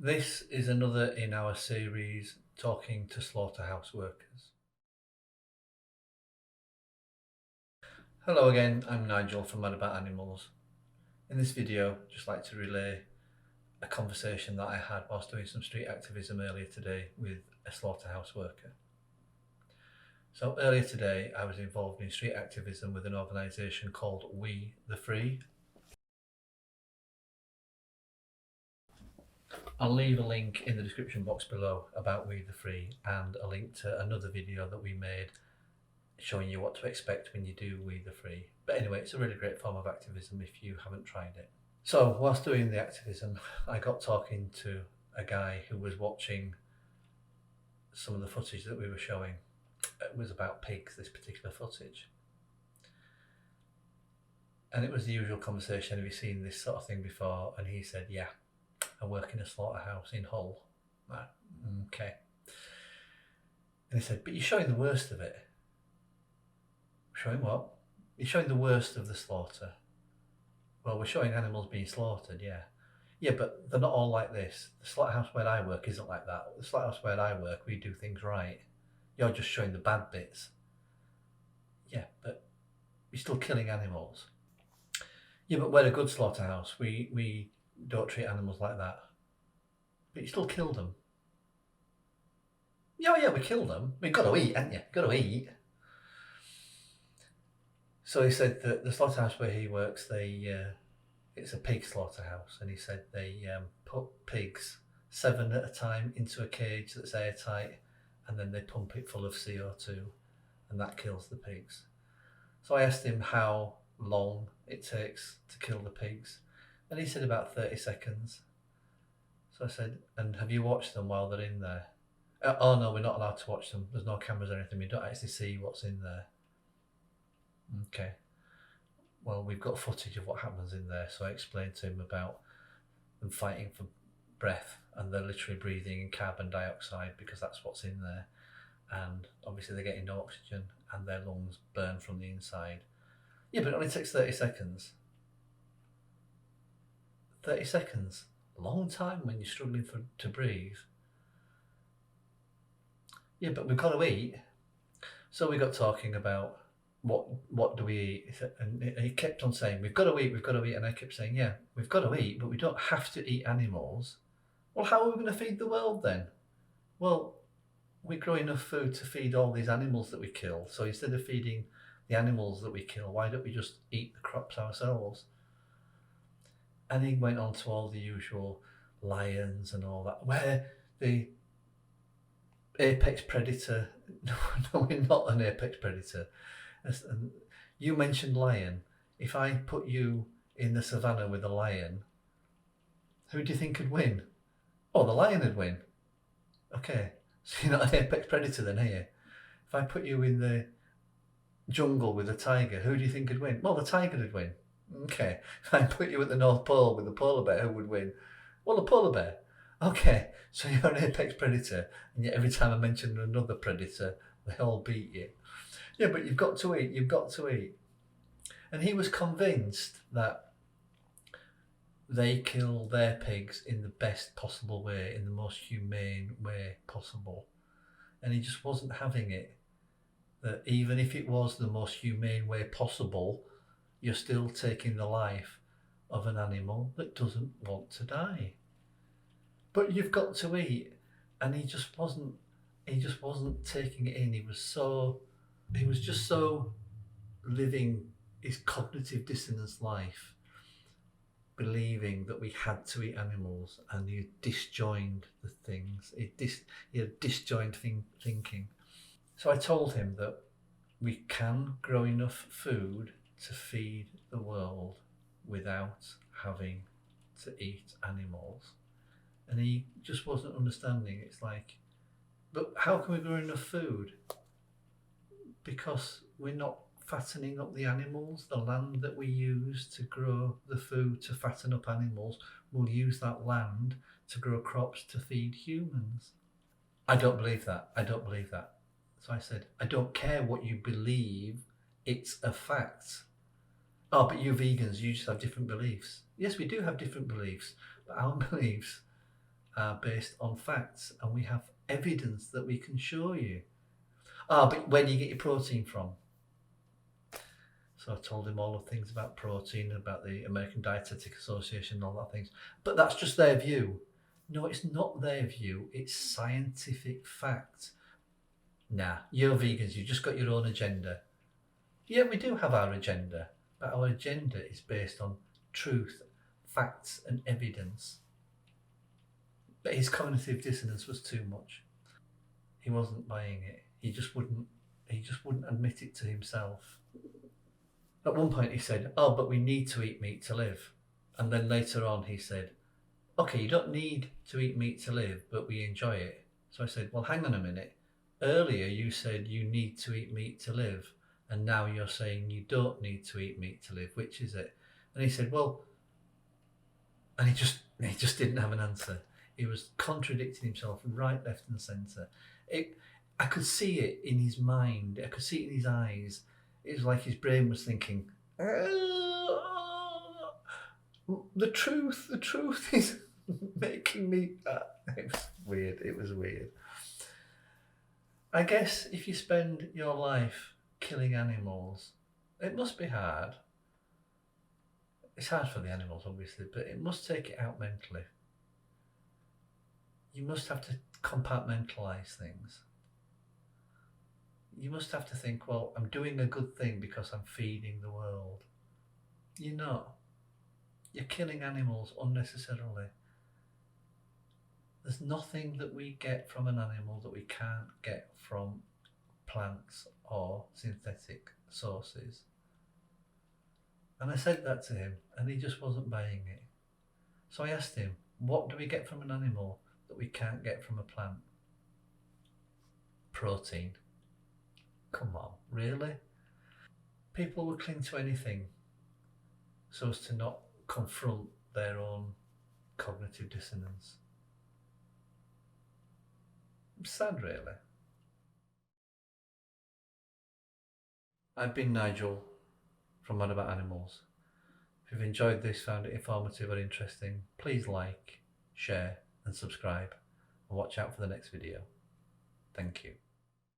This is another in our series talking to slaughterhouse workers. Hello again, I'm Nigel from Mad About Animals. In this video, I'd just like to relay a conversation that I had whilst doing some street activism earlier today with a slaughterhouse worker. So earlier today, I was involved in street activism with an organisation called We the Free. I'll leave a link in the description box below about We the Free and a link to another video that we made showing you what to expect when you do We the Free. But anyway, it's a really great form of activism if you haven't tried it. So whilst doing the activism, I got talking to a guy who was watching some of the footage that we were showing. It was about pigs, this particular footage. And it was the usual conversation, have you seen this sort of thing before? And he said, yeah, I work in a slaughterhouse in Hull. Right, okay. And he said, but you're showing the worst of it. Showing what? You're showing the worst of the slaughter. Well, we're showing animals being slaughtered, yeah. Yeah, but they're not all like this. The slaughterhouse where I work isn't like that. The slaughterhouse where I work, we do things right. You're just showing the bad bits. Yeah, but you're still killing animals. Yeah, but we're a good slaughterhouse. We don't treat animals like that. But you still kill them. Yeah, we kill them. We've got to eat, haven't you? Got to eat. So he said that the slaughterhouse where he works, it's a pig slaughterhouse, and he said they put pigs 7 at a time into a cage that's airtight, and then they pump it full of CO2, and that kills the pigs. So I asked him how long it takes to kill the pigs, and he said about 30 seconds. So I said, and have you watched them while they're in there? Oh no, we're not allowed to watch them. There's no cameras or anything. We don't actually see what's in there. Okay. Well, we've got footage of what happens in there. So I explained to him about them fighting for breath, and they're literally breathing in carbon dioxide because that's what's in there. And obviously they're getting no oxygen and their lungs burn from the inside. Yeah, but it only takes 30 seconds. 30 seconds. A long time when you're struggling to breathe. Yeah, but we've got to eat. So we got talking about what do we eat? And he kept on saying, we've got to eat, and I kept saying, yeah, we've got to eat, but we don't have to eat animals. Well, how are we going to feed the world then? Well, we grow enough food to feed all these animals that we kill, so instead of feeding the animals that we kill, why don't we just eat the crops ourselves? And he went on to all the usual lions and all that, where the apex predator, no, we're not an apex predator. And you mentioned lion. If I put you in the savannah with a lion, who do you think could win? Oh, the lion would win. Okay, so you're not an apex predator then, are you? If I put you in the jungle with a tiger, who do you think could win? Well, the tiger would win. Okay, if I put you at the North Pole with a polar bear, who would win? Well, the polar bear. Okay, so you're an apex predator, and yet every time I mention another predator, they all beat you. Yeah, but you've got to eat, you've got to eat. And he was convinced that they kill their pigs in the best possible way, in the most humane way possible. And he just wasn't having it. That even if it was the most humane way possible, you're still taking the life of an animal that doesn't want to die. But you've got to eat. And he just wasn't taking it in. He was just so living his cognitive dissonance life, believing that we had to eat animals, and he disjoined the things. He had disjoined thinking. So I told him that we can grow enough food to feed the world without having to eat animals. And he just wasn't understanding. It's like, but how can we grow enough food? Because we're not fattening up the animals. The land that we use to grow the food to fatten up animals, we'll use that land to grow crops to feed humans. I don't believe that. I don't believe that. So I said, I don't care what you believe, it's a fact. Oh, but you vegans, you just have different beliefs. Yes, we do have different beliefs, but our beliefs are based on facts, and we have evidence that we can show you. But where do you get your protein from? So I told him all the things about protein, about the American Dietetic Association, and all that things. But that's just their view. No, it's not their view. It's scientific fact. Nah, you're vegans. You've just got your own agenda. Yeah, we do have our agenda, but our agenda is based on truth, facts, and evidence. But his cognitive dissonance was too much. He wasn't buying it. He just wouldn't admit it to himself. At one point he said, "Oh, but we need to eat meat to live." And then later on he said, "Okay, you don't need to eat meat to live, but we enjoy it." So I said, "Well, hang on a minute. Earlier you said you need to eat meat to live, and now you're saying you don't need to eat meat to live. Which is it?" And he said, "Well," and he just didn't have an answer. He was contradicting himself right, left, and centre. I could see it in his mind. I could see it in his eyes. It was like his brain was thinking, the truth is making me. It was weird. I guess if you spend your life killing animals, it must be hard. It's hard for the animals, obviously, but it must take it out mentally. You must have to compartmentalise things. You must have to think, well, I'm doing a good thing because I'm feeding the world. You're not. You're killing animals unnecessarily. There's nothing that we get from an animal that we can't get from plants or synthetic sources. And I said that to him, and he just wasn't buying it. So I asked him, what do we get from an animal that we can't get from a plant? Protein. Come on, really? People will cling to anything so as to not confront their own cognitive dissonance. Sad, really. I've been Nigel from Mad About Animals. If you've enjoyed this, found it informative or interesting, please like, share and subscribe, and watch out for the next video. Thank you.